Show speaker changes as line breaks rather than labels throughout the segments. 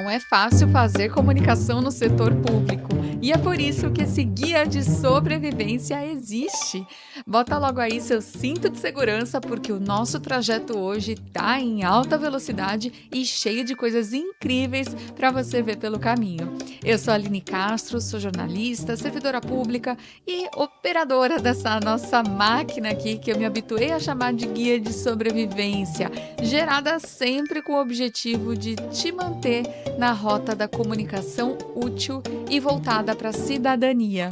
não é fácil fazer comunicação no setor público. E é por isso que esse guia de sobrevivência existe. Bota logo aí seu cinto de segurança, porque o nosso trajeto hoje está em alta velocidade e cheio de coisas incríveis para você ver pelo caminho. Eu sou a Aline Castro, sou jornalista, servidora pública e operadora dessa nossa máquina aqui, que eu me habituei a chamar de guia de sobrevivência, gerada sempre com o objetivo de te manter na rota da comunicação útil e voltada para a cidadania.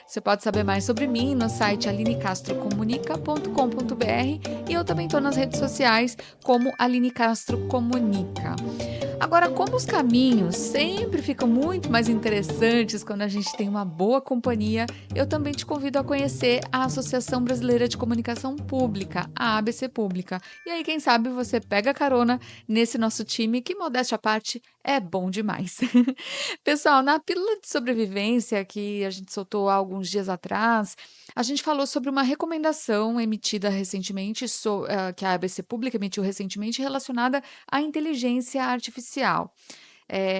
Você pode saber mais sobre mim no site alinecastrocomunica.com.br e eu também estou nas redes sociais como Aline Castro Comunica. Agora, como os caminhos sempre ficam muito mais interessantes quando a gente tem uma boa companhia, eu também te convido a conhecer a Associação Brasileira de Comunicação Pública, a ABC Pública. E aí, quem sabe você pega carona nesse nosso time que, modéstia à parte, é bom demais. Pessoal, na pílula de sobrevivência que a gente soltou há alguns dias atrás, a gente falou sobre uma recomendação emitida recentemente, que a ABC Pública emitiu recentemente, relacionada à inteligência artificial.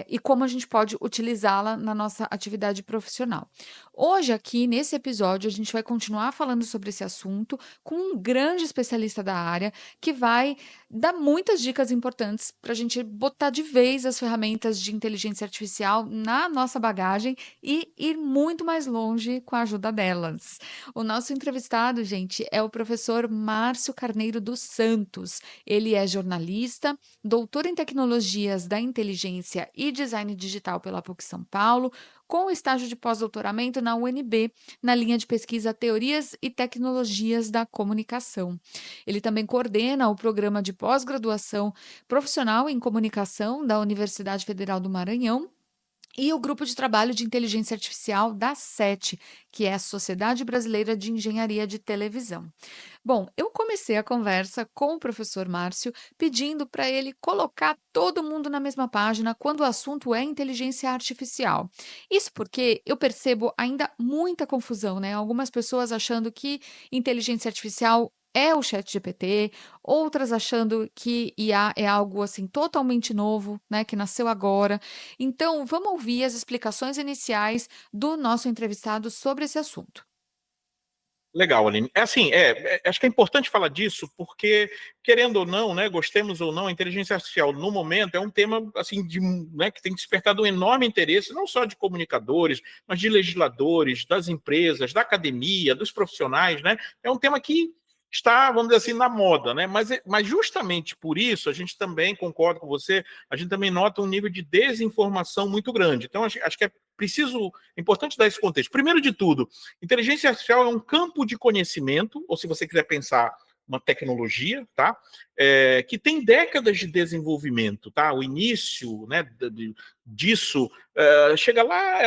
E como a gente pode utilizá-la na nossa atividade profissional. Hoje, aqui nesse episódio, a gente vai continuar falando sobre esse assunto com um grande especialista da área que vai dar muitas dicas importantes para a gente botar de vez as ferramentas de inteligência artificial na nossa bagagem e ir muito mais longe com a ajuda delas. O nosso entrevistado, gente, é o professor Márcio Carneiro dos Santos. Ele é jornalista, doutor em tecnologias da inteligência e design digital pela PUC São Paulo, com estágio de pós-doutoramento na UNB, na linha de pesquisa Teorias e Tecnologias da Comunicação. Ele também coordena o programa de pós-graduação profissional em comunicação da Universidade Federal do Maranhão e o grupo de trabalho de inteligência artificial da SET, que é a Sociedade Brasileira de Engenharia de Televisão. Bom, eu comecei a conversa com o professor Márcio pedindo para ele colocar todo mundo na mesma página quando o assunto é inteligência artificial. Isso porque eu percebo ainda muita confusão, né? Algumas pessoas achando que inteligência artificial é o ChatGPT, outras achando que IA é algo assim totalmente novo, né, que nasceu agora. Então, vamos ouvir as explicações iniciais do nosso entrevistado sobre esse assunto.
Legal, Aline. Acho que é importante falar disso, porque, querendo ou não, né, gostemos ou não, a inteligência artificial, no momento, é um tema assim, né, que tem despertado um enorme interesse, não só de comunicadores, mas de legisladores, das empresas, da academia, dos profissionais, né? É um tema que está, vamos dizer assim, na moda, né? Mas justamente por isso, a gente também, concordo com você, a gente também nota um nível de desinformação muito grande. Então, acho que é importante dar esse contexto. Primeiro de tudo, inteligência artificial é um campo de conhecimento, ou se você quiser pensar uma tecnologia, tá? Que tem décadas de desenvolvimento, tá? O início, né, disso chega lá,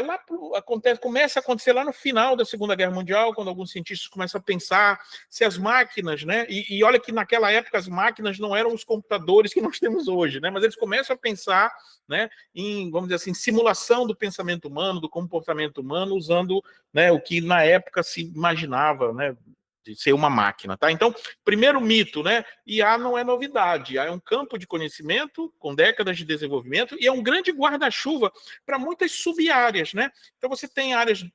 começa a acontecer lá no final da Segunda Guerra Mundial, quando alguns cientistas começam a pensar se as máquinas, né? E olha que naquela época as máquinas não eram os computadores que nós temos hoje, né? Mas eles começam a pensar, né, em, vamos dizer assim, simulação do pensamento humano, do comportamento humano, usando, né, o que na época se imaginava, né, de ser uma máquina, tá? Então, primeiro mito, né? IA não é novidade, IA é um campo de conhecimento com décadas de desenvolvimento e é um grande guarda-chuva para muitas sub-áreas, né? Então, você tem áreas,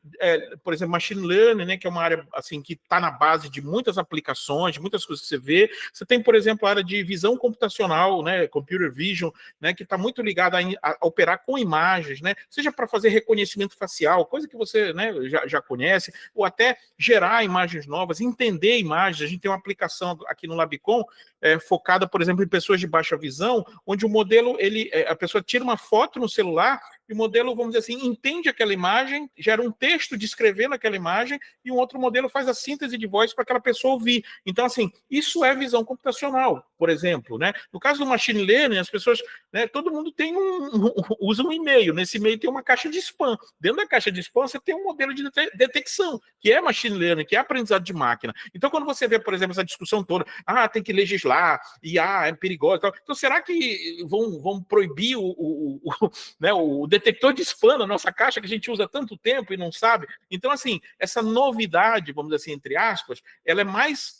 por exemplo, machine learning, né? Que é uma área assim que está na base de muitas aplicações, de muitas coisas que você vê. Você tem, por exemplo, a área de visão computacional, né? Computer vision, né? Que está muito ligada a operar com imagens, né? Seja para fazer reconhecimento facial, coisa que você, né, já conhece, ou até gerar imagens novas, entender imagens. A gente tem uma aplicação aqui no Labicon focada, por exemplo, em pessoas de baixa visão, onde o modelo, a pessoa tira uma foto no celular e o modelo, vamos dizer assim, entende aquela imagem, gera um texto descrevendo aquela imagem e um outro modelo faz a síntese de voz para aquela pessoa ouvir. Então, assim, isso é visão computacional, por exemplo, né? No caso do machine learning, as pessoas, né, todo mundo usa um e-mail, nesse e-mail tem uma caixa de spam. Dentro da caixa de spam você tem um modelo de detecção, que é machine learning, que é aprendizado de máquina. Então, quando você vê, por exemplo, essa discussão toda, tem que legislar, é perigoso e tal. Então, será que vão proibir né, o detector de spam na nossa caixa que a gente usa há tanto tempo e não sabe? Então, assim, essa novidade, vamos dizer assim, entre aspas, ela é mais,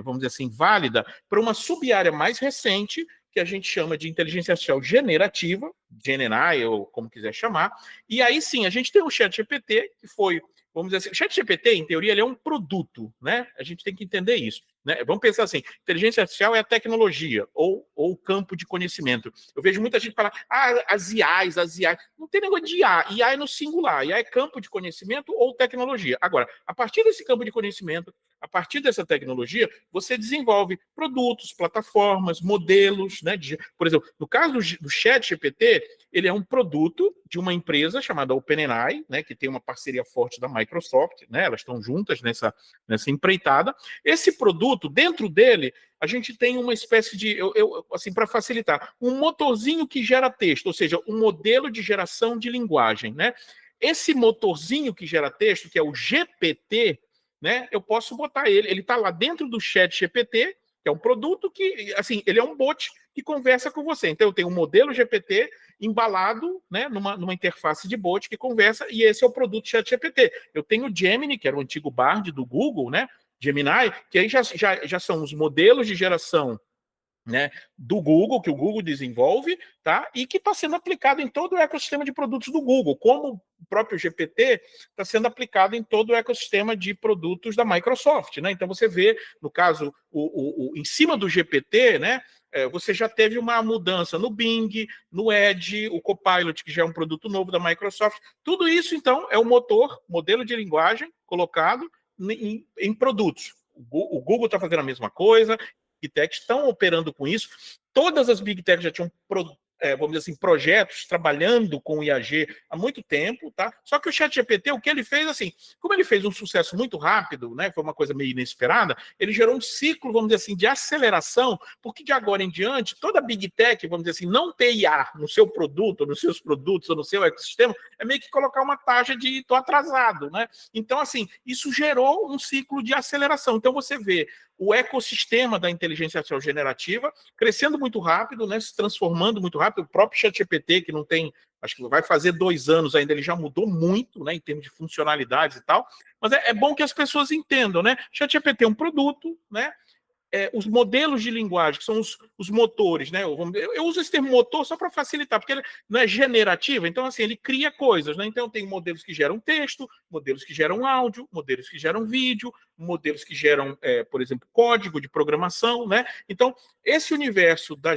vamos dizer assim, válida para uma sub-área mais recente, que a gente chama de inteligência artificial generativa, GenAI, ou como quiser chamar, e aí sim, a gente tem o ChatGPT, que foi, vamos dizer assim, o ChatGPT, em teoria, ele é um produto, né? A gente tem que entender isso. Né? Vamos pensar assim, inteligência artificial é a tecnologia ou o campo de conhecimento. Eu vejo muita gente falar, as IAs. Não tem negócio de IA. IA é no singular. IA é campo de conhecimento ou tecnologia. Agora, a partir desse campo de conhecimento, a partir dessa tecnologia, você desenvolve produtos, plataformas, modelos. Né? Por exemplo, no caso do ChatGPT, ele é um produto de uma empresa chamada OpenAI, né, que tem uma parceria forte da Microsoft, né, elas estão juntas nessa empreitada. Esse produto, dentro dele, a gente tem uma espécie de, assim, para facilitar, um motorzinho que gera texto, ou seja, um modelo de geração de linguagem. Né? Esse motorzinho que gera texto, que é o GPT, né, eu posso botar ele está lá dentro do ChatGPT, que é um produto que, assim, ele é um bot que conversa com você. Então, eu tenho um modelo GPT embalado, né, numa interface de bot que conversa, e esse é o produto ChatGPT. Eu tenho o Gemini, que era o antigo Bard do Google, né, Gemini, que aí já são os modelos de geração, né, do Google, que o Google desenvolve, tá? E que está sendo aplicado em todo o ecossistema de produtos do Google, como o próprio GPT está sendo aplicado em todo o ecossistema de produtos da Microsoft. Né? Então você vê, no caso, em cima do GPT, né, você já teve uma mudança no Bing, no Edge, o Copilot, que já é um produto novo da Microsoft. Tudo isso, então, é o modelo de linguagem colocado em produtos. O Google está fazendo a mesma coisa, Big Techs estão operando com isso. Todas as Big Techs já tinham, vamos dizer assim, projetos trabalhando com o IAG há muito tempo, tá? Só que o ChatGPT, o que ele fez, assim, como ele fez um sucesso muito rápido, né? Foi uma coisa meio inesperada, ele gerou um ciclo, vamos dizer assim, de aceleração, porque de agora em diante, toda Big Tech, vamos dizer assim, não ter IA no seu produto, ou nos seus produtos, ou no seu ecossistema, é meio que colocar uma taxa de tô atrasado, né? Então, assim, isso gerou um ciclo de aceleração. Então, você vê o ecossistema da inteligência artificial generativa crescendo muito rápido, né, se transformando muito rápido. O próprio ChatGPT, que não tem, acho que vai fazer 2 anos ainda, ele já mudou muito, né, em termos de funcionalidades e tal. Mas é bom que as pessoas entendam, né? ChatGPT é um produto, né? Os modelos de linguagem, que são os motores, né? Eu uso esse termo motor só para facilitar, porque ele não é generativo, então assim, ele cria coisas, né? Então tem modelos que geram texto, modelos que geram áudio, modelos que geram vídeo, modelos que geram, por exemplo, código de programação, né? Então, esse universo da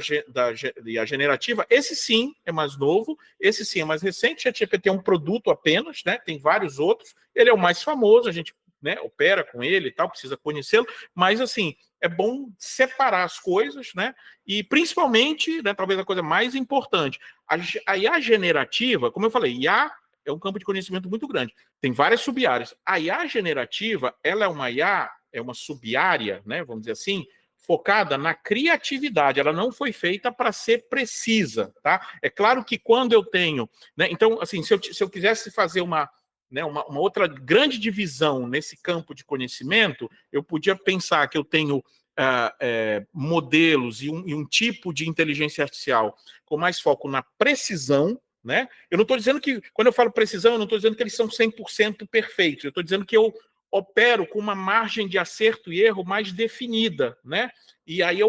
generativa, esse sim é mais novo, esse sim é mais recente, o ChatGPT é um produto apenas, né? Tem vários outros, ele é o mais famoso, a gente, né, opera com ele e tal, precisa conhecê-lo, mas assim, é bom separar as coisas, né? E principalmente, né, talvez a coisa mais importante, a IA generativa, como eu falei, IA é um campo de conhecimento muito grande, tem várias sub-áreas. A IA generativa, ela é uma IA, é uma sub-área, né, vamos dizer assim, focada na criatividade, ela não foi feita para ser precisa, tá? É claro que quando eu tenho, né, então, assim, se eu quisesse fazer uma outra grande divisão nesse campo de conhecimento, eu podia pensar que eu tenho modelos e um tipo de inteligência artificial com mais foco na precisão, né? Eu não estou dizendo que, quando eu falo precisão, eu não estou dizendo que eles são 100% perfeitos, eu estou dizendo que eu opero com uma margem de acerto e erro mais definida, né? E aí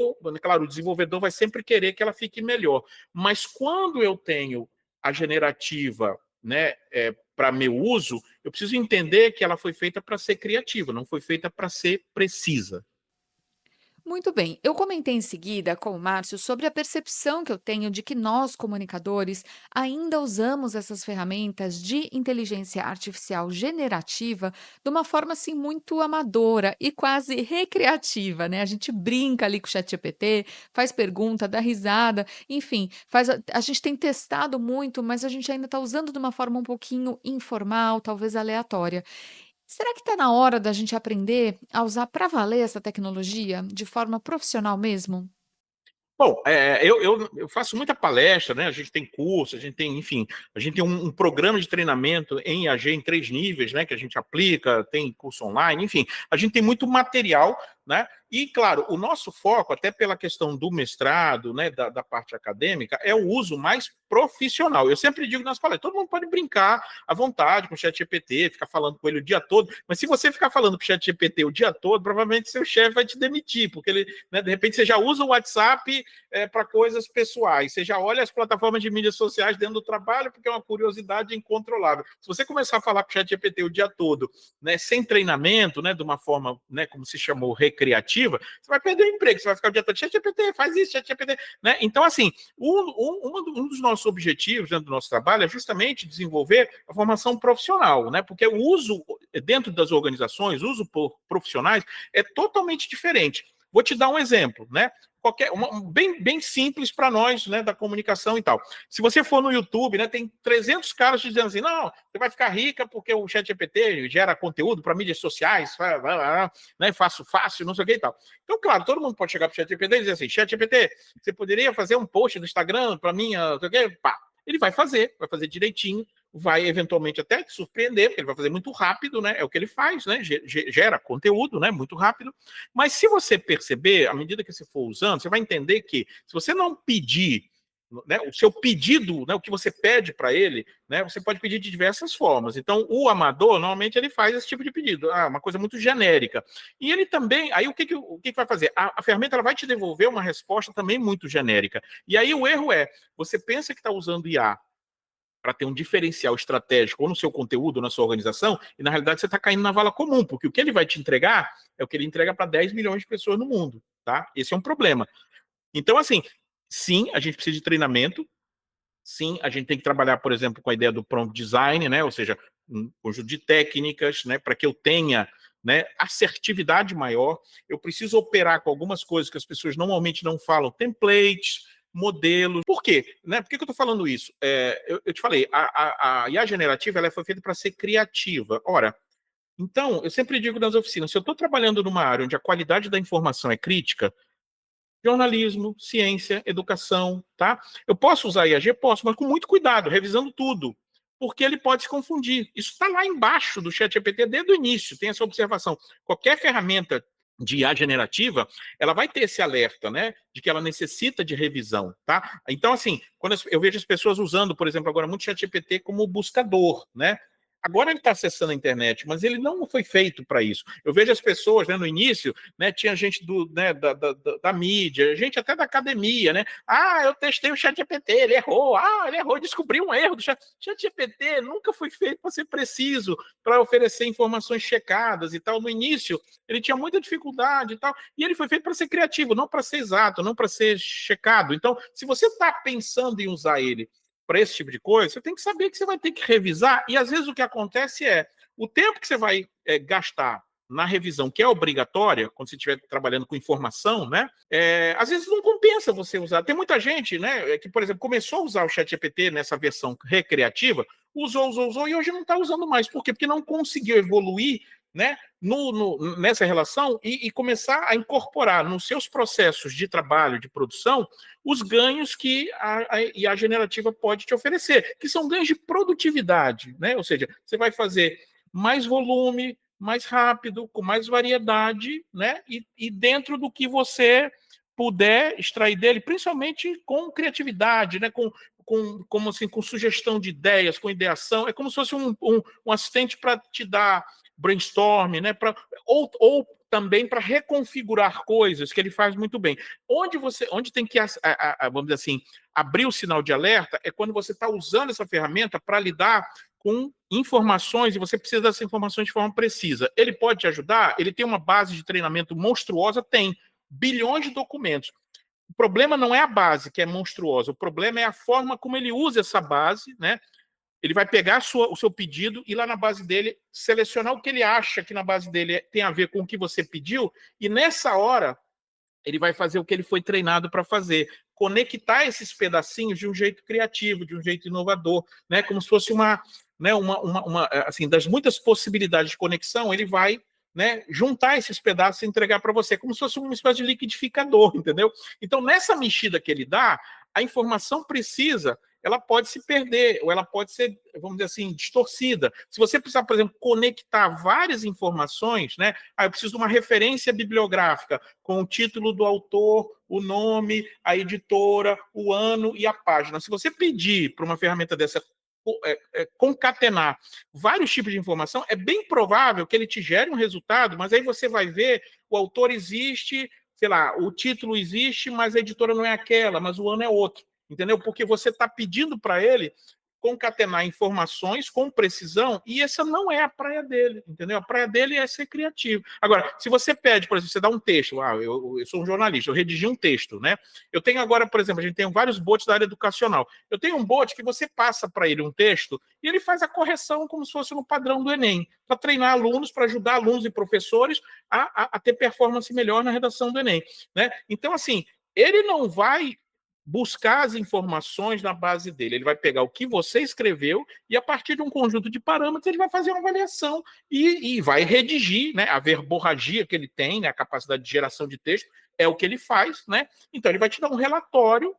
claro, o desenvolvedor vai sempre querer que ela fique melhor. Mas quando eu tenho a generativa, né, para meu uso, eu preciso entender que ela foi feita para ser criativa, não foi feita para ser precisa.
Muito bem, eu comentei em seguida com o Márcio sobre a percepção que eu tenho de que nós, comunicadores, ainda usamos essas ferramentas de inteligência artificial generativa de uma forma assim muito amadora e quase recreativa, né? A gente brinca ali com o ChatGPT, faz pergunta, dá risada, enfim, a gente tem testado muito, mas a gente ainda está usando de uma forma um pouquinho informal, talvez aleatória. Será que está na hora da gente aprender a usar para valer essa tecnologia, de forma profissional mesmo?
Bom, eu faço muita palestra, né? A gente tem curso, a gente tem, enfim, a gente tem um programa de treinamento em IAG em 3 níveis, né? Que a gente aplica, tem curso online, enfim, a gente tem muito material, né? E, claro, o nosso foco, até pela questão do mestrado, né, da parte acadêmica, é o uso mais profissional. Eu sempre digo nas palestras, todo mundo pode brincar à vontade com o ChatGPT, ficar falando com ele o dia todo, mas se você ficar falando com o ChatGPT o dia todo, provavelmente seu chefe vai te demitir, porque ele, né, de repente você já usa o WhatsApp para coisas pessoais, você já olha as plataformas de mídias sociais dentro do trabalho, porque é uma curiosidade incontrolável. Se você começar a falar com o ChatGPT o dia todo, né, sem treinamento, né, de uma forma, né, como se chamou, recreativa, você vai perder o emprego, você vai ficar o dia todo, ChatGPT, faz isso, ChatGPT, né? Então, assim, um dos nossos objetivos dentro do nosso trabalho é justamente desenvolver a formação profissional, né? Porque o uso dentro das organizações, o uso por profissionais é totalmente diferente. Vou te dar um exemplo, né? Bem simples para nós, né, da comunicação e tal. Se você for no YouTube, né, tem 300 caras te dizendo assim, não, você vai ficar rica porque o ChatGPT gera conteúdo para mídias sociais, né, fácil, não sei o que e tal. Então, claro, todo mundo pode chegar para o ChatGPT e dizer assim, ChatGPT, você poderia fazer um post no Instagram para mim, não sei o que, pá. Ele vai fazer direitinho, vai eventualmente até te surpreender, porque ele vai fazer muito rápido, né? É o que ele faz, né? Gera conteúdo, né? Muito rápido. Mas se você perceber, à medida que você for usando, você vai entender que se você não pedir, né, o seu pedido, né, o que você pede para ele, né, você pode pedir de diversas formas. Então, o amador, normalmente, ele faz esse tipo de pedido, uma coisa muito genérica. E ele também, aí o que vai fazer? A ferramenta ela vai te devolver uma resposta também muito genérica. E aí o erro é, você pensa que está usando IA para ter um diferencial estratégico ou no seu conteúdo, ou na sua organização, e na realidade você está caindo na vala comum, porque o que ele vai te entregar é o que ele entrega para 10 milhões de pessoas no mundo, tá? Esse é um problema. Então, assim, sim, a gente precisa de treinamento, sim, a gente tem que trabalhar, por exemplo, com a ideia do prompt design, né? Ou seja, um conjunto de técnicas, né? Para que eu tenha, né, assertividade maior. Eu preciso operar com algumas coisas que as pessoas normalmente não falam, templates, modelos. Por quê? Né? Por que eu estou falando isso? Eu te falei, a IA generativa ela foi feita para ser criativa. Ora, então, eu sempre digo nas oficinas, se eu estou trabalhando numa área onde a qualidade da informação é crítica, jornalismo, ciência, educação, tá? Eu posso usar IAG? Posso, mas com muito cuidado, revisando tudo, porque ele pode se confundir. Isso está lá embaixo do ChatGPT desde o início, tem essa observação. Qualquer ferramenta de IA generativa, ela vai ter esse alerta, né, de que ela necessita de revisão, tá? Então, assim, quando eu vejo as pessoas usando, por exemplo, agora muito ChatGPT como buscador, né? Agora ele está acessando a internet, mas ele não foi feito para isso. Eu vejo as pessoas, né, no início, né, tinha gente né, da mídia, gente até da academia, né? Eu testei o ChatGPT, ele errou. Ele errou, descobri um erro do ChatGPT. Nunca foi feito para ser preciso, para oferecer informações checadas e tal. No início, ele tinha muita dificuldade e tal, e ele foi feito para ser criativo, não para ser exato, não para ser checado. Então, se você está pensando em usar ele para esse tipo de coisa, você tem que saber que você vai ter que revisar, e às vezes o que acontece é, o tempo que você vai gastar na revisão, que é obrigatória, quando você estiver trabalhando com informação, né? Às vezes não compensa você usar. Tem muita gente, né, que, por exemplo, começou a usar o ChatGPT nessa versão recreativa, usou, e hoje não está usando mais. Por quê? Porque não conseguiu evoluir, né, nessa relação e começar a incorporar nos seus processos de trabalho, de produção, os ganhos que a IA generativa pode te oferecer, que são ganhos de produtividade, né? Ou seja, você vai fazer mais volume, mais rápido, com mais variedade, né? E dentro do que você puder extrair dele, principalmente com criatividade, né? Como assim, com sugestão de ideias, com ideação, é como se fosse um assistente para te dar brainstorm, né? Ou também para reconfigurar coisas que ele faz muito bem. Onde tem que, vamos dizer assim, abrir o sinal de alerta é quando você está usando essa ferramenta para lidar com informações e você precisa dessas informações de forma precisa. Ele pode te ajudar? Ele tem uma base de treinamento monstruosa? Tem. Bilhões de documentos. O problema não é a base, que é monstruosa. O problema é a forma como ele usa essa base, né? Ele vai pegar o seu pedido e lá na base dele selecionar o que ele acha que na base dele tem a ver com o que você pediu e nessa hora ele vai fazer o que ele foi treinado para fazer, conectar esses pedacinhos de um jeito criativo, de um jeito inovador, né? Como se fosse assim, das muitas possibilidades de conexão, ele vai, né, juntar esses pedaços e entregar para você, como se fosse uma espécie de liquidificador, entendeu? Então, nessa mexida que ele dá, a informação precisa ela pode se perder, ou ela pode ser, vamos dizer assim, distorcida. Se você precisar, por exemplo, conectar várias informações, né? Eu preciso de uma referência bibliográfica com o título do autor, o nome, a editora, o ano e a página. Se você pedir para uma ferramenta dessa concatenar vários tipos de informação, é bem provável que ele te gere um resultado, mas aí você vai ver, o autor existe, sei lá, o título existe, mas a editora não é aquela, mas o ano é outro, entendeu? Porque você está pedindo para ele concatenar informações com precisão, e essa não é a praia dele, entendeu? A praia dele é ser criativo. Agora, se você pede, por exemplo, você dá um texto, eu sou um jornalista, eu redigi um texto, né? Eu tenho agora, por exemplo, a gente tem vários bots da área educacional. Eu tenho um bot que você passa para ele um texto e ele faz a correção como se fosse no padrão do Enem, para treinar alunos, para ajudar alunos e professores a ter performance melhor na redação do Enem, né? Então, assim, ele não vai buscar as informações na base dele. Ele vai pegar o que você escreveu e, a partir de um conjunto de parâmetros, ele vai fazer uma avaliação e vai redigir, né? A verborragia que ele tem, né? A capacidade de geração de texto, é o que ele faz, né? Então, ele vai te dar um relatório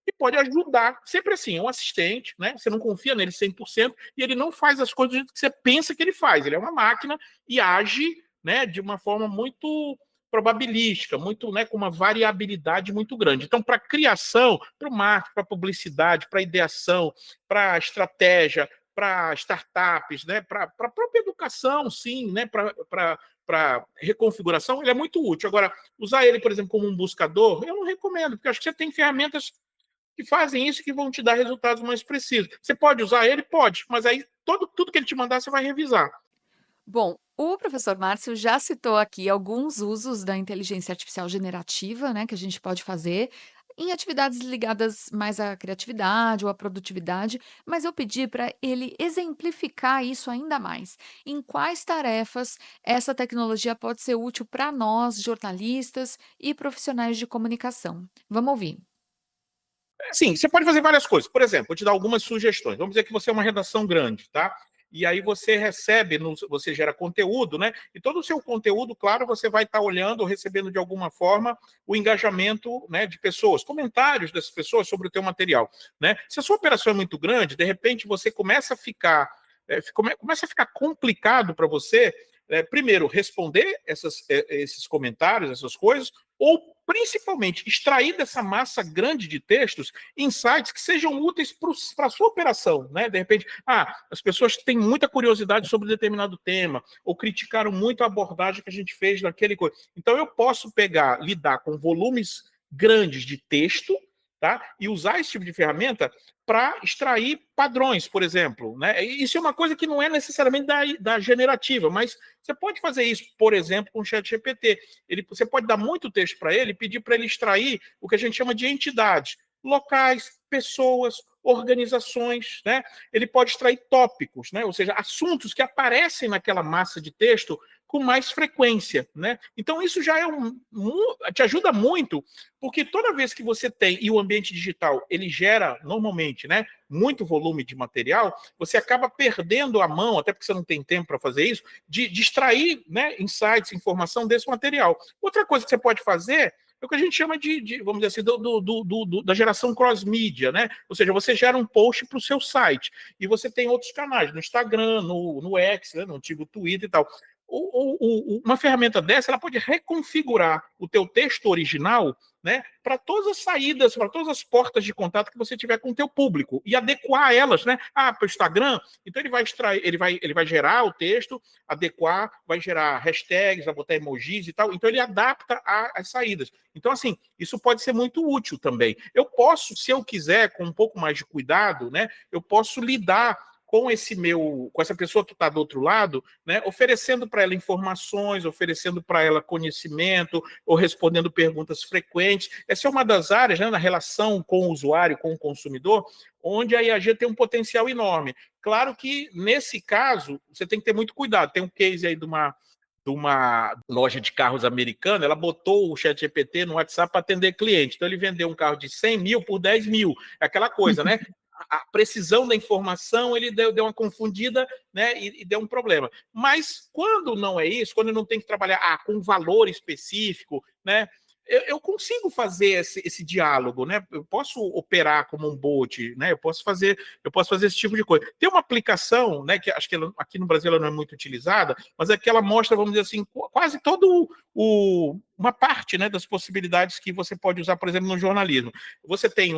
que pode ajudar. Sempre assim, é um assistente, né? Você não confia nele 100% e ele não faz as coisas do jeito que você pensa que ele faz. Ele é uma máquina e age, né, de uma forma muito probabilística, muito, né, com uma variabilidade muito grande. Então, para criação, para o marketing, para publicidade, para ideação, para estratégia, para startups, né, para a própria educação, sim, né, para reconfiguração, ele é muito útil. Agora, usar ele, por exemplo, como um buscador, eu não recomendo, porque acho que você tem ferramentas que fazem isso e que vão te dar resultados mais precisos. Você pode usar ele? Pode, mas aí tudo que ele te mandar, você vai revisar.
Bom, o professor Márcio já citou aqui alguns usos da inteligência artificial generativa, né, que a gente pode fazer em atividades ligadas mais à criatividade ou à produtividade, mas eu pedi para ele exemplificar isso ainda mais. Em quais tarefas essa tecnologia pode ser útil para nós, jornalistas e profissionais de comunicação? Vamos ouvir.
Sim, você pode fazer várias coisas. Por exemplo, vou te dar algumas sugestões. Vamos dizer que você é uma redação grande, tá? E aí você recebe, você gera conteúdo, né? E todo o seu conteúdo, claro, você vai estar olhando ou recebendo de alguma forma o engajamento, né, de pessoas, comentários dessas pessoas sobre o teu material, né? Se a sua operação é muito grande, de repente você começa a ficar começa a ficar complicado para você, primeiro, responder esses comentários, essas coisas, ou principalmente extrair dessa massa grande de textos insights que sejam úteis para a sua operação, né? De repente, as pessoas têm muita curiosidade sobre determinado tema, ou criticaram muito a abordagem que a gente fez naquele coisa. Então, eu posso lidar com volumes grandes de texto, tá? E usar esse tipo de ferramenta para extrair padrões, por exemplo, né? Isso é uma coisa que não é necessariamente da generativa, mas você pode fazer isso, por exemplo, com o ChatGPT. Você pode dar muito texto para ele e pedir para ele extrair o que a gente chama de entidades, locais, pessoas, organizações, né? Ele pode extrair tópicos, né? Ou seja, assuntos que aparecem naquela massa de texto com mais frequência, né? Então isso já te ajuda muito, porque toda vez que você tem, e o ambiente digital, ele gera normalmente, né, muito volume de material, você acaba perdendo a mão, até porque você não tem tempo para fazer isso, de extrair, né, insights, informação desse material. Outra coisa que você pode fazer é o que a gente chama vamos dizer assim, da geração cross-mídia, né? Ou seja, você gera um post para o seu site e você tem outros canais, no Instagram, no X, né, no antigo Twitter e tal. Uma ferramenta dessa, ela pode reconfigurar o teu texto original, né, para todas as saídas, para todas as portas de contato que você tiver com o teu público e adequar elas, né? Para o Instagram, então ele vai extrair, ele vai gerar o texto, adequar, vai gerar hashtags, vai botar emojis e tal, então ele adapta as saídas. Então, assim, isso pode ser muito útil também. Eu posso, se eu quiser, com um pouco mais de cuidado, né, eu posso lidar com essa pessoa que está do outro lado, né, oferecendo para ela informações, oferecendo para ela conhecimento, ou respondendo perguntas frequentes. Essa é uma das áreas, né, na relação com o usuário, com o consumidor, onde a IAG tem um potencial enorme. Claro que, nesse caso, você tem que ter muito cuidado. Tem um case aí de uma loja de carros americana, ela botou o ChatGPT no WhatsApp para atender cliente. Então, ele vendeu um carro de 100 mil por 10 mil. É aquela coisa, né? A precisão da informação, ele deu uma confundida, né, e deu um problema. Mas quando não é isso, quando não tem que trabalhar com valor específico, né, eu consigo fazer esse diálogo, né? Eu posso operar como um bot, né? Eu posso fazer esse tipo de coisa. Tem uma aplicação, né? Que acho que aqui no Brasil ela não é muito utilizada, mas é que ela mostra, vamos dizer assim, quase todo uma parte, né, das possibilidades que você pode usar, por exemplo, no jornalismo. Você tem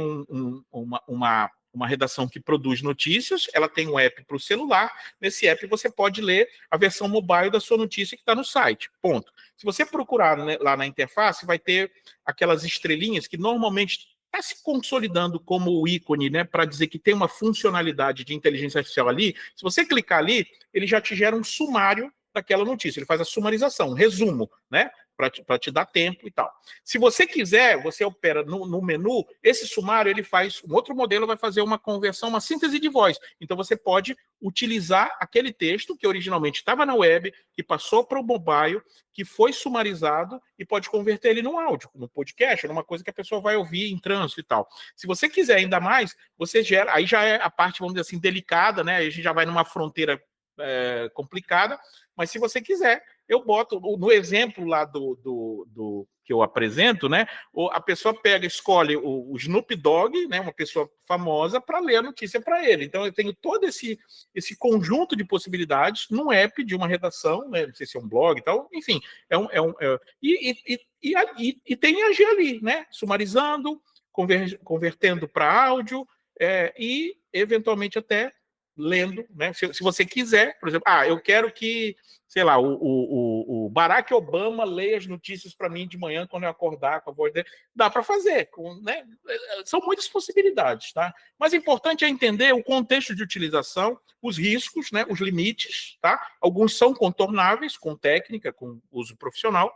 uma redação que produz notícias, ela tem um app para o celular, nesse app você pode ler a versão mobile da sua notícia que está no site, ponto. Se você procurar, né, lá na interface, vai ter aquelas estrelinhas que normalmente está se consolidando como o ícone, né, para dizer que tem uma funcionalidade de inteligência artificial ali. Se você clicar ali, ele já te gera um sumário daquela notícia, ele faz a sumarização, um resumo, né, para te dar tempo e tal. Se você quiser, você opera no menu, esse sumário ele faz, um outro modelo vai fazer uma conversão, uma síntese de voz. Então você pode utilizar aquele texto que originalmente estava na web, que passou para o mobile, que foi sumarizado e pode converter ele num áudio, num podcast, numa coisa que a pessoa vai ouvir em trânsito e tal. Se você quiser ainda mais, você gera, aí já é a parte, vamos dizer assim, delicada, né? Aí a gente já vai numa fronteira complicada, mas se você quiser, eu boto no exemplo lá do que eu apresento, né? A pessoa pega, escolhe o Snoop Dogg, né? Uma pessoa famosa, para ler a notícia para ele. Então eu tenho todo esse conjunto de possibilidades num app de uma redação, né? Não sei se é um blog e tal, enfim, e tem AG ali, né? Sumarizando, convertendo para áudio e eventualmente até lendo, né? Se você quiser, por exemplo, eu quero que, sei lá, o Barack Obama leia as notícias para mim de manhã quando eu acordar com a voz dele, dá para fazer, né? São muitas possibilidades, tá? Mas o importante é entender o contexto de utilização, os riscos, né? Os limites, tá? Alguns são contornáveis com técnica, com uso profissional,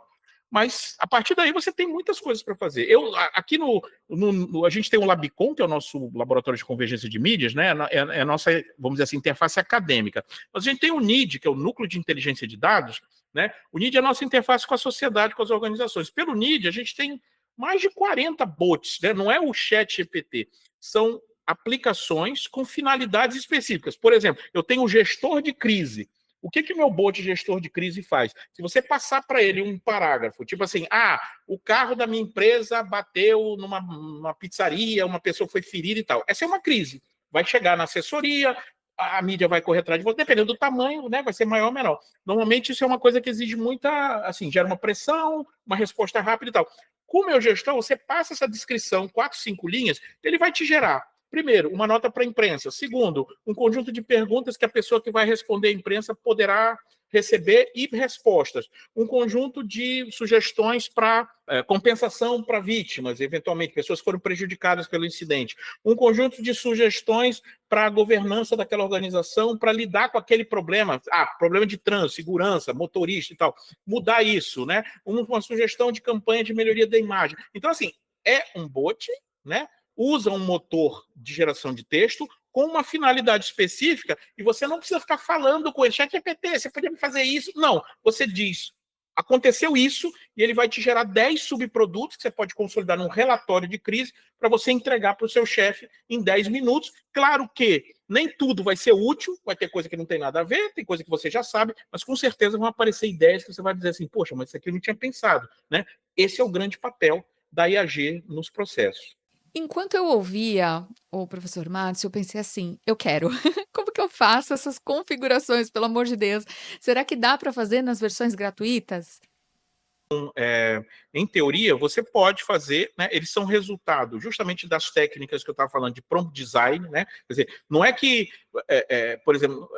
mas a partir daí você tem muitas coisas para fazer. Aqui a gente tem o Labicon, que é o nosso laboratório de convergência de mídias, né? É a nossa, vamos dizer assim, interface acadêmica. Mas a gente tem o NID, que é o Núcleo de Inteligência de Dados, né? O NID é a nossa interface com a sociedade, com as organizações. Pelo NID, a gente tem mais de 40 bots, né? Não é o chat GPT, são aplicações com finalidades específicas. Por exemplo, eu tenho o gestor de crise. O que o meu bot gestor de crise faz? Se você passar para ele um parágrafo, tipo assim, o carro da minha empresa bateu numa pizzaria, uma pessoa foi ferida e tal. Essa é uma crise. Vai chegar na assessoria, a mídia vai correr atrás de você, dependendo do tamanho, né? Vai ser maior ou menor. Normalmente isso é uma coisa que exige muita, assim, gera uma pressão, uma resposta rápida e tal. Com o meu gestor, você passa essa descrição, 4, 5 linhas, ele vai te gerar primeiro, uma nota para a imprensa. Segundo, um conjunto de perguntas que a pessoa que vai responder à imprensa poderá receber e respostas. Um conjunto de sugestões para compensação para vítimas, eventualmente, pessoas que foram prejudicadas pelo incidente. Um conjunto de sugestões para a governança daquela organização, para lidar com aquele problema. Problema de trânsito, segurança, motorista e tal. Mudar isso, né? Uma sugestão de campanha de melhoria da imagem. Então, assim, é um bot, né? Usa um motor de geração de texto com uma finalidade específica e você não precisa ficar falando com ele, ChatGPT, você podia fazer isso. Não, você diz, aconteceu isso e ele vai te gerar 10 subprodutos que você pode consolidar num relatório de crise para você entregar para o seu chefe em 10 minutos. Claro que nem tudo vai ser útil, vai ter coisa que não tem nada a ver, tem coisa que você já sabe, mas com certeza vão aparecer ideias que você vai dizer assim, poxa, mas isso aqui eu não tinha pensado, né? Esse é o grande papel da IAG nos processos.
Enquanto eu ouvia o professor Márcio, eu pensei assim: "Eu quero. Como que eu faço essas configurações, pelo amor de Deus? Será que dá para fazer nas versões gratuitas?"
Em teoria, você pode fazer, né? Eles são resultado justamente das técnicas que eu estava falando de prompt design, né? Quer dizer, não é que, por exemplo,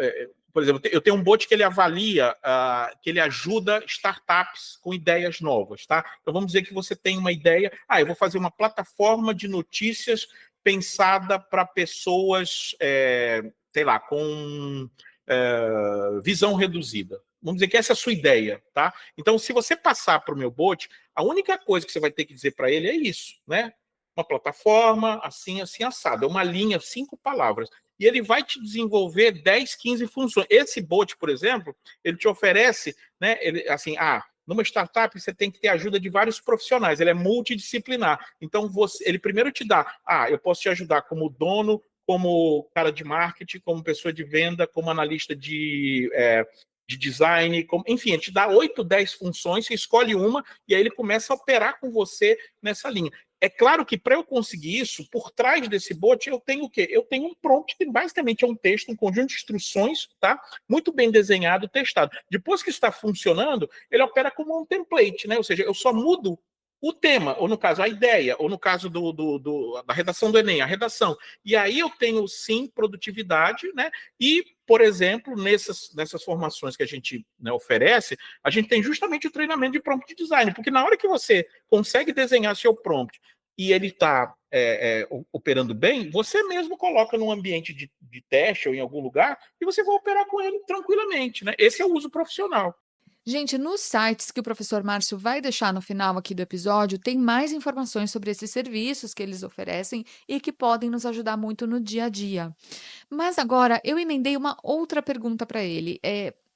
eu tenho um bot que ele avalia, que ele ajuda startups com ideias novas, tá? Então vamos dizer que você tem uma ideia, eu vou fazer uma plataforma de notícias pensada para pessoas, sei lá, com visão reduzida. Vamos dizer que essa é a sua ideia, tá? Então, se você passar para o meu bot, a única coisa que você vai ter que dizer para ele é isso, né? Uma plataforma, assim, assim, assado. É uma linha, 5 palavras. E ele vai te desenvolver 10, 15 funções. Esse bot, por exemplo, ele te oferece, né? Assim, numa startup você tem que ter ajuda de vários profissionais, ele é multidisciplinar. Então, ele primeiro te dá, eu posso te ajudar como dono, como cara de marketing, como pessoa de venda, como analista de de design, enfim, ele te dá 8, 10 funções, você escolhe uma e aí ele começa a operar com você nessa linha. É claro que para eu conseguir isso, por trás desse bot, eu tenho o quê? Eu tenho um prompt que basicamente é um texto, um conjunto de instruções, tá? Muito bem desenhado, testado. Depois que isso está funcionando, ele opera como um template, né? Ou seja, eu só mudo o tema, ou no caso a ideia, ou no caso da redação do Enem, a redação. E aí eu tenho sim produtividade, né? E, por exemplo, nessas formações que a gente, né, oferece, a gente tem justamente o treinamento de prompt design, porque na hora que você consegue desenhar seu prompt e ele está operando bem, você mesmo coloca num ambiente de teste ou em algum lugar e você vai operar com ele tranquilamente, né? Esse é o uso profissional.
Gente, nos sites que o professor Márcio vai deixar no final aqui do episódio, tem mais informações sobre esses serviços que eles oferecem e que podem nos ajudar muito no dia a dia. Mas agora eu emendei uma outra pergunta para ele.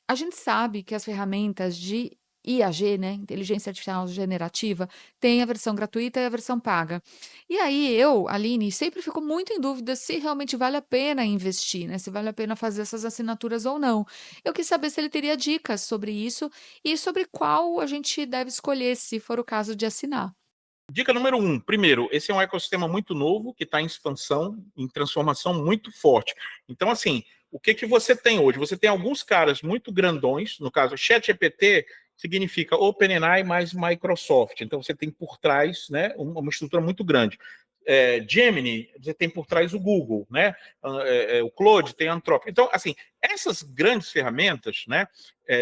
A gente sabe que as ferramentas de IAG, né, Inteligência Artificial Generativa, tem a versão gratuita e a versão paga. E aí eu, Aline, sempre fico muito em dúvida se realmente vale a pena investir, né, se vale a pena fazer essas assinaturas ou não. Eu quis saber se ele teria dicas sobre isso e sobre qual a gente deve escolher, se for o caso de assinar.
Dica número 1. Primeiro, esse é um ecossistema muito novo, que está em expansão, em transformação muito forte. Então, assim, o que você tem hoje? Você tem alguns caras muito grandões, no caso, ChatGPT significa OpenAI mais Microsoft. Então, você tem por trás, né, uma estrutura muito grande. Gemini, você tem por trás o Google, né? O Claude tem a Anthropic. Então, assim, essas grandes ferramentas, né,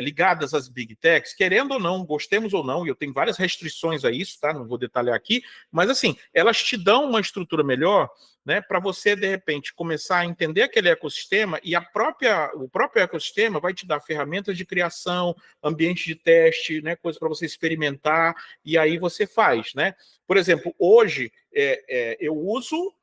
ligadas às Big Techs, querendo ou não, gostemos ou não, e eu tenho várias restrições a isso, tá? Não vou detalhar aqui, mas assim, elas te dão uma estrutura melhor, né, para você, de repente, começar a entender aquele ecossistema e o próprio ecossistema vai te dar ferramentas de criação, ambiente de teste, né, coisas para você experimentar, e aí você faz, né? Por exemplo, hoje eu uso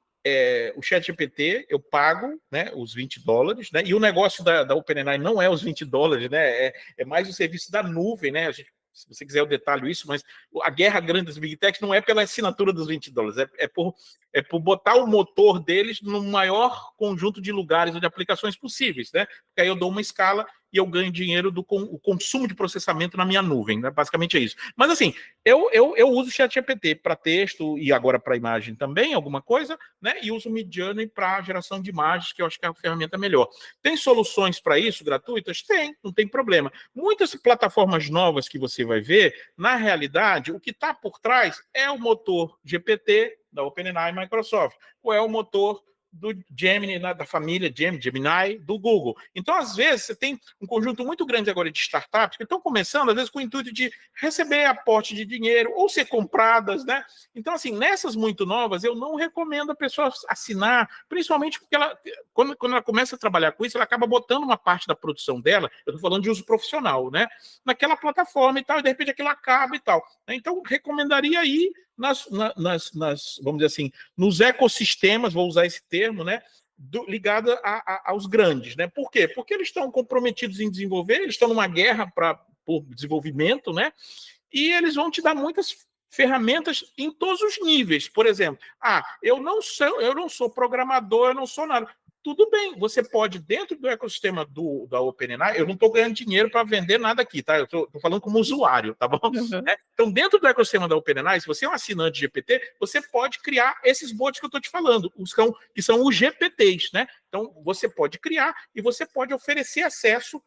o ChatGPT, eu pago, né, os $20, né? E o negócio da OpenAI não é os $20, né? É mais o serviço da nuvem, né? Se você quiser eu detalho isso, mas a guerra grande das Big Techs não é pela assinatura dos $20, é por botar o motor deles no maior conjunto de lugares ou de aplicações possíveis, né? Porque aí eu dou uma escala e eu ganho dinheiro do consumo de processamento na minha nuvem, né? Basicamente é isso. Mas assim, eu uso o ChatGPT para texto e agora para imagem também, alguma coisa, né? E uso o Midjourney para geração de imagens, que eu acho que é a ferramenta melhor. Tem soluções para isso gratuitas? Tem, não tem problema. Muitas plataformas novas que você vai ver, na realidade, o que está por trás é o motor GPT da OpenAI e Microsoft, ou é o motor do Gemini, da família Gemini, do Google. Então, às vezes, você tem um conjunto muito grande agora de startups que estão começando, às vezes, com o intuito de receber aporte de dinheiro ou ser compradas, né? Então, assim, nessas muito novas, eu não recomendo a pessoa assinar, principalmente porque quando ela começa a trabalhar com isso, ela acaba botando uma parte da produção dela, eu estou falando de uso profissional, né? Naquela plataforma e tal, e de repente aquilo acaba e tal. Então, recomendaria ir vamos dizer assim, nos ecossistemas, vou usar esse termo, né, ligado aos grandes, né? Por quê? Porque eles estão comprometidos em desenvolver, eles estão numa guerra por desenvolvimento, né? E eles vão te dar muitas ferramentas em todos os níveis. Por exemplo, eu não sou programador, eu não sou nada. Tudo bem, você pode, dentro do ecossistema da OpenAI, eu não estou ganhando dinheiro para vender nada aqui, tá? Eu estou falando como usuário, tá bom?
Uhum.
Então, dentro do ecossistema da OpenAI, se você é um assinante de GPT, você pode criar esses bots que eu estou te falando, que são os GPTs, né? Então, você pode criar e você pode oferecer acesso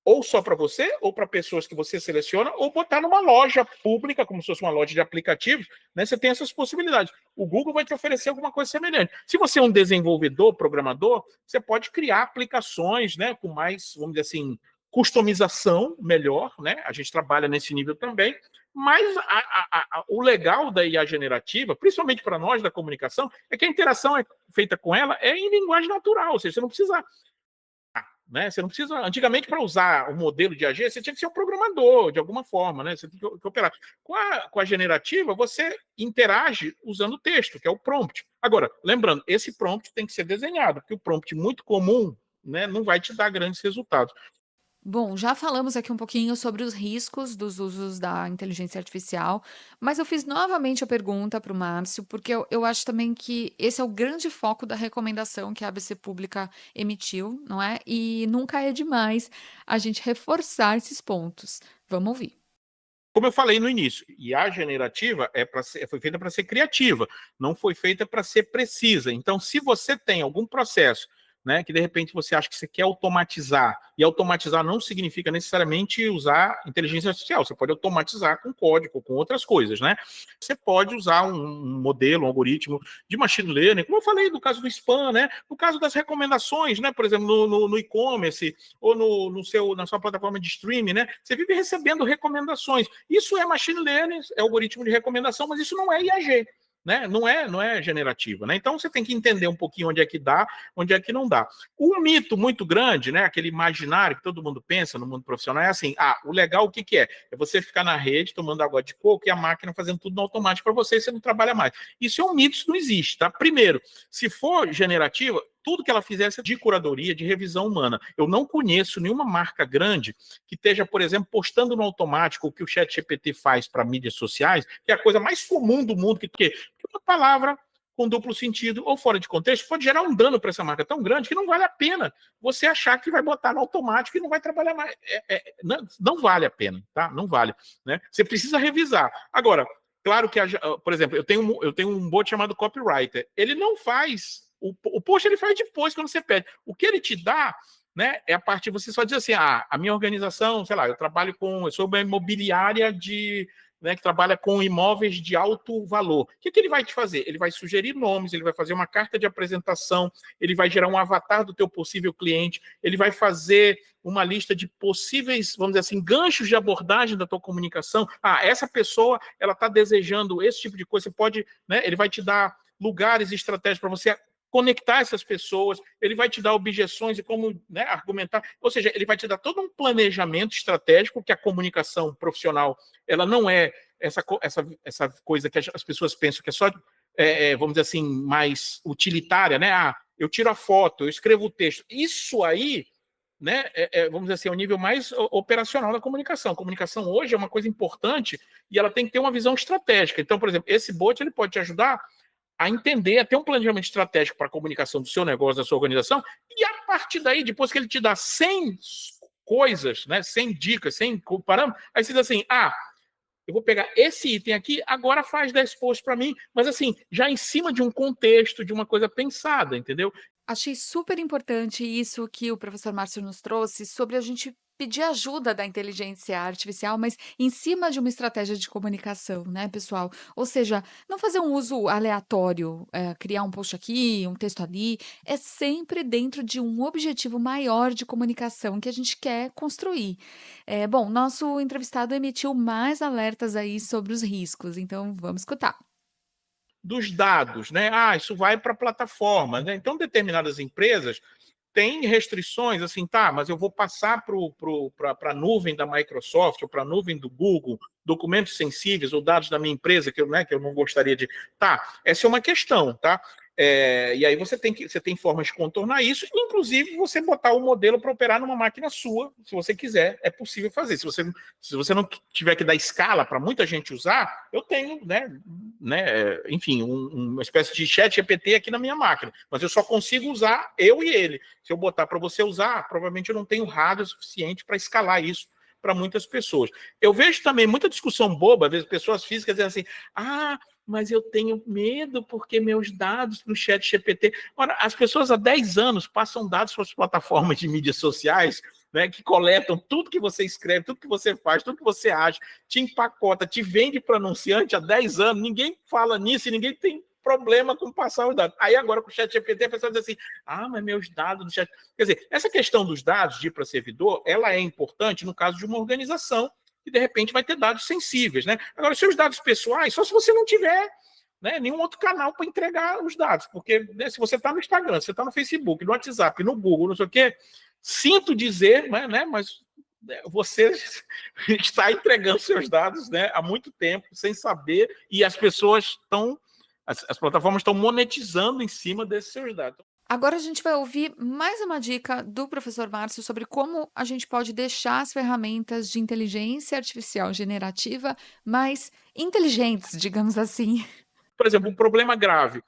ou só para você, ou para pessoas que você seleciona, ou botar numa loja pública, como se fosse uma loja de aplicativos, né? Você tem essas possibilidades. O Google vai te oferecer alguma coisa semelhante. Se você é um desenvolvedor, programador, você pode criar aplicações, né, com mais, vamos dizer assim, customização melhor, né? A gente trabalha nesse nível também, mas o legal da IA generativa, principalmente para nós da comunicação, é que a interação feita com ela é em linguagem natural, ou seja, você não precisa, né? Você não precisa. Antigamente, para usar o modelo de AG, você tinha que ser um programador, de alguma forma, né? Você tem que operar. Com a generativa, você interage usando o texto, que é o prompt. Agora, lembrando, esse prompt tem que ser desenhado, porque o prompt muito comum, né, não vai te dar grandes resultados.
Bom, já falamos aqui um pouquinho sobre os riscos dos usos da inteligência artificial, mas eu fiz novamente a pergunta para o Márcio, porque eu acho também que esse é o grande foco da recomendação que a ABC Pública emitiu, não é? E nunca é demais a gente reforçar esses pontos. Vamos ouvir.
Como eu falei no início, IA generativa foi feita para ser criativa, não foi feita para ser precisa. Então, se você tem algum processo, né, que de repente você acha que você quer automatizar, e automatizar não significa necessariamente usar inteligência artificial, você pode automatizar com código, com outras coisas, né? Você pode usar um modelo, um algoritmo de machine learning, como eu falei do caso do spam, né? No caso das recomendações, né? Por exemplo, no e-commerce ou na sua plataforma de streaming, né? Você vive recebendo recomendações. Isso é machine learning, é algoritmo de recomendação, mas isso não é IAG. Né? Não é generativa, né? Então você tem que entender um pouquinho onde é que dá, onde é que não dá. Um mito muito grande, né? Aquele imaginário que todo mundo pensa no mundo profissional é assim: o legal o que que é? É você ficar na rede tomando água de coco e a máquina fazendo tudo no automático para você e você não trabalha mais. Isso é um mito, isso não existe, tá? Primeiro, se for generativa, tudo que ela fizesse de curadoria, de revisão humana. Eu não conheço nenhuma marca grande que esteja, por exemplo, postando no automático o que o ChatGPT faz para mídias sociais, que é a coisa mais comum do mundo, porque uma palavra com duplo sentido ou fora de contexto pode gerar um dano para essa marca tão grande que não vale a pena você achar que vai botar no automático e não vai trabalhar mais. Não vale a pena, tá? Não vale. Né? Você precisa revisar. Agora, claro que, por exemplo, eu tenho um bot chamado Copywriter. Ele não faz. O post ele faz depois, quando você pede. O que ele te dá, né, é a parte de você só dizer assim: a minha organização, sei lá, eu sou uma imobiliária né, que trabalha com imóveis de alto valor. O que ele vai te fazer? Ele vai sugerir nomes, ele vai fazer uma carta de apresentação, ele vai gerar um avatar do teu possível cliente, ele vai fazer uma lista de possíveis, vamos dizer assim, ganchos de abordagem da tua comunicação. Essa pessoa, ela está desejando esse tipo de coisa, você pode, né, ele vai te dar lugares e estratégias para você conectar essas pessoas, ele vai te dar objeções e como, né, argumentar, ou seja, ele vai te dar todo um planejamento estratégico, que a comunicação profissional, ela não é essa coisa que as pessoas pensam que é só, vamos dizer assim, mais utilitária, né? Eu tiro a foto, eu escrevo o texto. Isso aí, né, vamos dizer assim, é o nível mais operacional da comunicação. A comunicação hoje é uma coisa importante e ela tem que ter uma visão estratégica. Então, por exemplo, esse bot ele pode te ajudar a entender, a ter um planejamento estratégico para a comunicação do seu negócio, da sua organização, e a partir daí, depois que ele te dá 100 coisas, né, 100 dicas, 100 parâmetros, aí você diz assim: eu vou pegar esse item aqui, agora faz 10 posts para mim, mas assim, já em cima de um contexto, de uma coisa pensada, entendeu?
Achei super importante isso que o professor Márcio nos trouxe sobre a gente pedir ajuda da inteligência artificial, mas em cima de uma estratégia de comunicação, né, pessoal? Ou seja, não fazer um uso aleatório, criar um post aqui, um texto ali, é sempre dentro de um objetivo maior de comunicação que a gente quer construir. Bom, nosso entrevistado emitiu mais alertas aí sobre os riscos, então vamos escutar.
Dos dados, né? Isso vai para a plataforma, né? Então, determinadas empresas têm restrições, assim, tá, mas eu vou passar para a nuvem da Microsoft ou para a nuvem do Google, documentos sensíveis ou dados da minha empresa que eu não gostaria de. Tá, essa é uma questão, tá? E aí você tem formas de contornar isso, inclusive você botar o modelo para operar numa máquina sua, se você quiser, é possível fazer. Se você não tiver que dar escala para muita gente usar, eu tenho, enfim, uma espécie de chat GPT aqui na minha máquina, mas eu só consigo usar eu e ele. Se eu botar para você usar, provavelmente eu não tenho hardware suficiente para escalar isso para muitas pessoas. Eu vejo também muita discussão boba, às vezes pessoas físicas dizendo assim: mas eu tenho medo porque meus dados no chat GPT... Ora, as pessoas há 10 anos passam dados para as plataformas de mídias sociais, né, que coletam tudo que você escreve, tudo que você faz, tudo que você acha, te empacota, te vende para anunciante há 10 anos, ninguém fala nisso e ninguém tem problema com passar os dados. Aí agora com o chat GPT a pessoa diz assim: mas meus dados no chat... Quer dizer, essa questão dos dados de ir para servidor, ela é importante no caso de uma organização que de repente vai ter dados sensíveis, né? Agora, seus dados pessoais, só se você não tiver, né, nenhum outro canal para entregar os dados, porque, né, se você está no Instagram, se você está no Facebook, no WhatsApp, no Google, não sei o quê, sinto dizer, né, mas você está entregando seus dados, né, há muito tempo, sem saber, e as pessoas estão, as plataformas estão monetizando em cima desses seus dados.
Agora a gente vai ouvir mais uma dica do professor Márcio sobre como a gente pode deixar as ferramentas de inteligência artificial generativa mais inteligentes, digamos assim.
Por exemplo, um problema grave.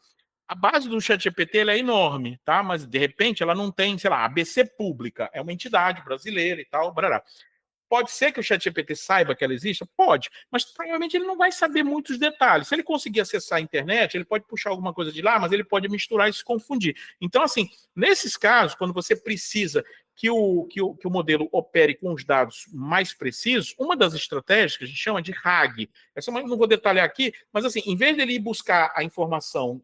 A base do ChatGPT ela é enorme, tá? Mas de repente ela não tem, sei lá, a ABC Pública, é uma entidade brasileira e tal, barará. Pode ser que o ChatGPT saiba que ela exista? Pode, mas provavelmente ele não vai saber muitos detalhes. Se ele conseguir acessar a internet, ele pode puxar alguma coisa de lá, mas ele pode misturar e se confundir. Então, assim, nesses casos, quando você precisa que o modelo opere com os dados mais precisos, uma das estratégias que a gente chama de RAG, essa eu não vou detalhar aqui, mas assim, em vez dele ir buscar a informação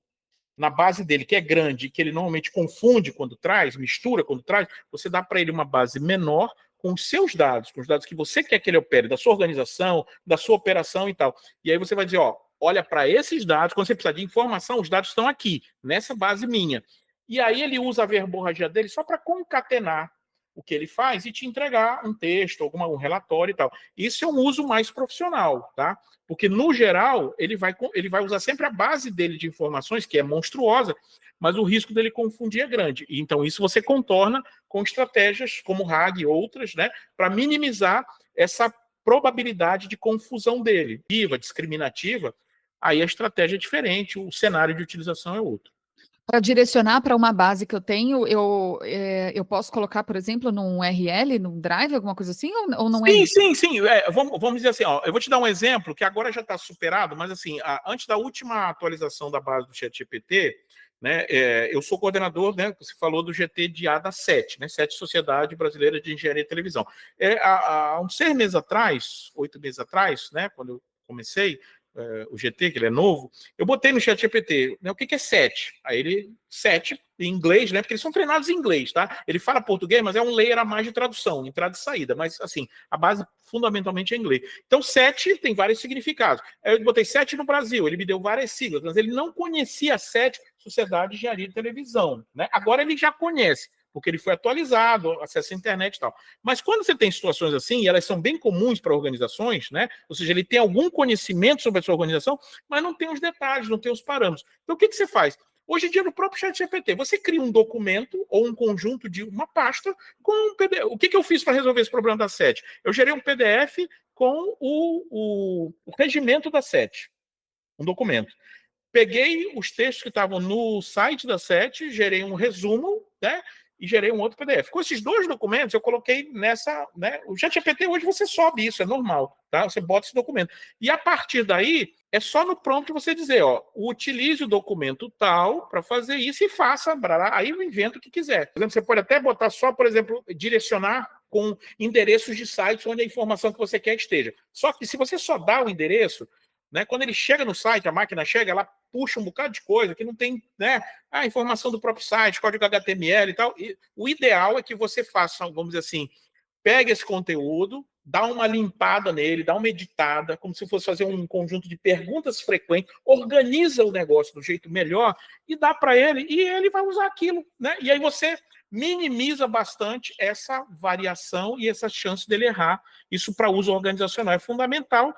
na base dele, que é grande, que ele normalmente confunde quando traz, mistura quando traz, você dá para ele uma base menor com os seus dados, com os dados que você quer que ele opere, da sua organização, da sua operação e tal. E aí você vai dizer, ó, olha para esses dados, quando você precisar de informação, os dados estão aqui, nessa base minha. E aí ele usa a verborragia dele só para concatenar o que ele faz e te entregar um texto, um relatório e tal. Isso é um uso mais profissional, tá? Porque, no geral, ele vai usar sempre a base dele de informações, que é monstruosa, mas o risco dele confundir é grande. Então, isso você contorna com estratégias como RAG e outras, né, para minimizar essa probabilidade de confusão dele. Discriminativa, aí a estratégia é diferente, o cenário de utilização é outro.
Para direcionar para uma base que eu tenho, eu posso colocar, por exemplo, num URL, num Drive, alguma coisa assim, ou não é
Sim,
isso?
sim, sim. Vamos dizer assim, ó, eu vou te dar um exemplo que agora já está superado, mas assim, antes da última atualização da base do ChatGPT, né, eu sou coordenador, né, você falou do GTDA da SET, né, SET Sociedade Brasileira de Engenharia e Televisão. Há uns 6 meses atrás, 8 meses atrás, né, quando eu comecei, o GT, que ele é novo, eu botei no ChatGPT, né, o que é SET? Aí ele, SET, em inglês, né, porque eles são treinados em inglês, tá? Ele fala português, mas é um layer a mais de tradução, entrada e saída, mas assim, a base fundamentalmente é inglês. Então, SET tem vários significados. Aí eu botei SET no Brasil, ele me deu várias siglas, mas ele não conhecia a SET, Sociedade de Engenharia de Televisão, né? Agora ele já conhece, porque ele foi atualizado, acesso à internet e tal. Mas quando você tem situações assim, e elas são bem comuns para organizações, né? Ou seja, ele tem algum conhecimento sobre a sua organização, mas não tem os detalhes, não tem os parâmetros. Então, o que você faz? Hoje em dia, no próprio ChatGPT, você cria um documento ou um conjunto de uma pasta com um PDF. O que eu fiz para resolver esse problema da SET? Eu gerei um PDF com o regimento da SET, um documento. Peguei os textos que estavam no site da SET, gerei um resumo, né? E gerei um outro PDF. Com esses dois documentos, eu coloquei nessa, né? O ChatGPT hoje você sobe isso, é normal, tá? Você bota esse documento. E a partir daí, é só no prompt você dizer, ó, utilize o documento tal para fazer isso e faça, aí eu invento o que quiser. Por exemplo, você pode até botar só, por exemplo, direcionar com endereços de sites onde a informação que você quer esteja. Só que se você só dá o endereço, né, quando ele chega no site, a máquina chega, ela puxa um bocado de coisa que não tem, né, a informação do próprio site, código HTML e tal. E o ideal é que você faça, vamos dizer assim, pegue esse conteúdo, dá uma limpada nele, dá uma editada, como se fosse fazer um conjunto de perguntas frequentes, organiza o negócio do jeito melhor e dá para ele, e ele vai usar aquilo, né? E aí você minimiza bastante essa variação e essa chance dele errar. Isso para uso organizacional é fundamental.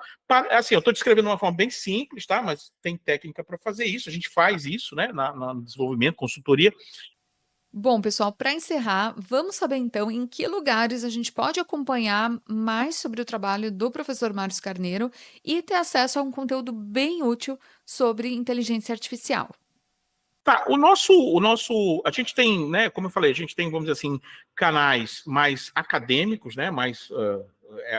Assim, eu estou descrevendo de uma forma bem simples, tá? Mas tem técnica para fazer isso. A gente faz isso, né? No desenvolvimento, consultoria.
Bom, pessoal, para encerrar, vamos saber então em que lugares a gente pode acompanhar mais sobre o trabalho do professor Márcio Carneiro e ter acesso a um conteúdo bem útil sobre inteligência artificial.
Tá, a gente tem, né, como eu falei, a gente tem, vamos dizer assim, canais mais acadêmicos, né, mais,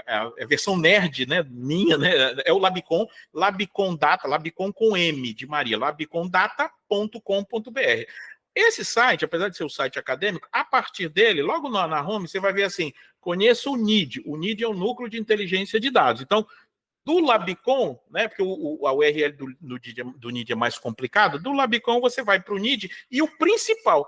a versão nerd, né, minha, né, é o Labicon, Labicon Data, Labicon com M de Maria, labicondata.com.br. Esse site, apesar de ser um site acadêmico, a partir dele, logo na home, você vai ver assim, conheça o NID. O NID é o Núcleo de Inteligência de Dados. Então, do Labicon, né, porque a URL do NID é mais complicado, do Labicon você vai para o NID e o principal,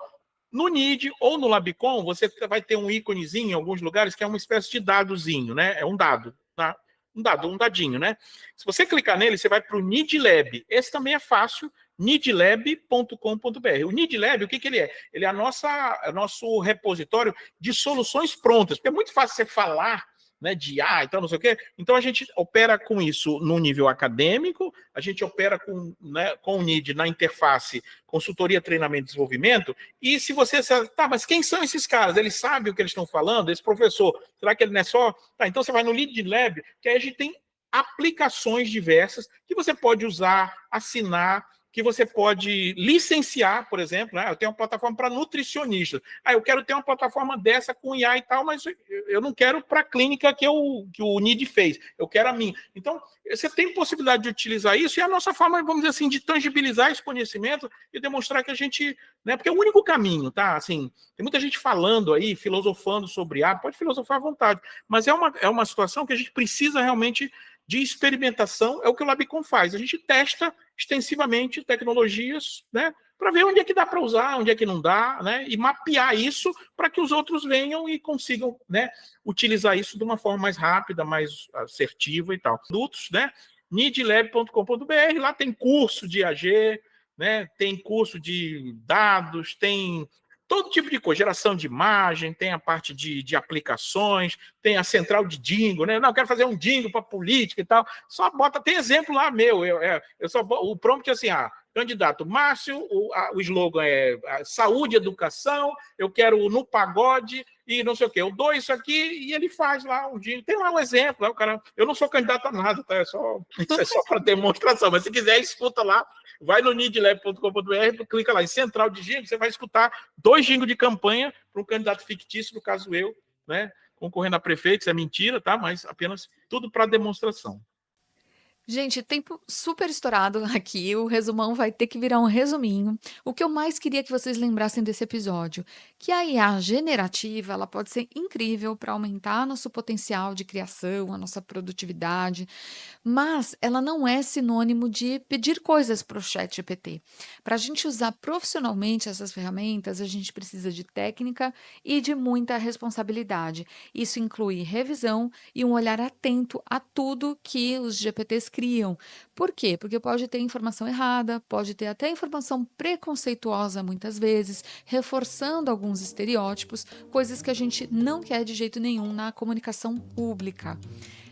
no NID ou no Labicon, você vai ter um íconezinho em alguns lugares que é uma espécie de dadozinho, né? É um dado, tá? Um dadinho, né? Se você clicar nele, você vai para o NID Lab. Esse também é fácil, nidlab.com.br. O NID Lab, o que ele é? Ele é nosso repositório de soluções prontas, porque é muito fácil você falar né, de IA e tal, não sei o quê. Então a gente opera com isso no nível acadêmico, a gente opera com, né, com o NID na interface consultoria, treinamento e desenvolvimento, e se você... Tá, mas quem são esses caras? Eles sabem o que eles estão falando? Esse professor, será que ele não é só... Tá, então você vai no Lead Lab, que aí a gente tem aplicações diversas que você pode usar, assinar, que você pode licenciar, por exemplo, né? Eu tenho uma plataforma para nutricionistas. Eu quero ter uma plataforma dessa com IA e tal, mas eu não quero para a clínica que o NID fez, eu quero a minha. Então, você tem possibilidade de utilizar isso, e a nossa forma, vamos dizer assim, de tangibilizar esse conhecimento e demonstrar que a gente... Né? Porque é o único caminho, tá? Assim, tem muita gente falando aí, filosofando sobre IA, pode filosofar à vontade, mas é uma situação que a gente precisa realmente de experimentação, é o que o Labicon faz. A gente testa extensivamente tecnologias, né, para ver onde é que dá para usar, onde é que não dá, né, e mapear isso para que os outros venham e consigam, né, utilizar isso de uma forma mais rápida, mais assertiva e tal. Produtos, né, nidlab.com.br, lá tem curso de AG, né, tem curso de dados, tem todo tipo de coisa, geração de imagem, tem a parte de aplicações, tem a central de jingle, né? Não, eu quero fazer um jingle para política e tal. Só bota, tem exemplo lá meu. Eu só o prompt é assim: candidato Márcio, o slogan é saúde, educação, eu quero no pagode e não sei o quê. Eu dou isso aqui e ele faz lá um jingle. Tem lá um exemplo, né? O cara, eu não sou candidato a nada, tá? Isso é só para demonstração, mas se quiser, escuta lá. Vai no nidlab.com.br, clica lá em central de jingle, você vai escutar 2 jingles de campanha para um candidato fictício, no caso eu, né, concorrendo a prefeito, isso é mentira, tá? Mas apenas tudo para demonstração.
Gente, tempo super estourado aqui, o resumão vai ter que virar um resuminho. O que eu mais queria que vocês lembrassem desse episódio, que a IA generativa, ela pode ser incrível para aumentar nosso potencial de criação, a nossa produtividade, mas ela não é sinônimo de pedir coisas para o chat GPT. Para a gente usar profissionalmente essas ferramentas, a gente precisa de técnica e de muita responsabilidade. Isso inclui revisão e um olhar atento a tudo que os GPTs criam. Por quê? Porque pode ter informação errada, pode ter até informação preconceituosa muitas vezes, reforçando alguns estereótipos, coisas que a gente não quer de jeito nenhum na comunicação pública.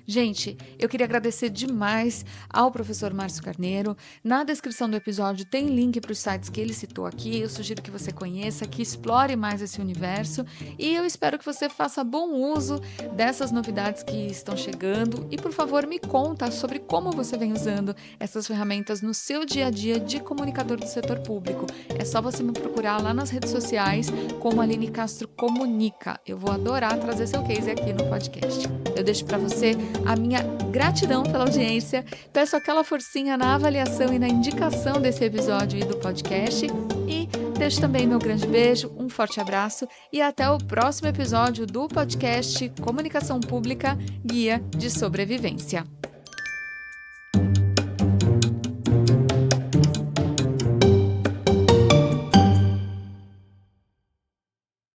Gente, eu queria agradecer demais ao professor Márcio Carneiro. Na descrição do episódio tem link para os sites que ele citou aqui. Eu sugiro que você conheça, que explore mais esse universo. E eu espero que você faça bom uso dessas novidades que estão chegando. E, por favor, me conta sobre como você vem usando essas ferramentas no seu dia a dia de comunicador do setor público. É só você me procurar lá nas redes sociais como Aline Castro Comunica. Eu vou adorar trazer seu case aqui no podcast. Eu deixo para você a minha gratidão pela audiência, peço aquela forcinha na avaliação e na indicação desse episódio e do podcast e deixo também meu grande beijo, um forte abraço e até o próximo episódio do podcast Comunicação Pública Guia de Sobrevivência.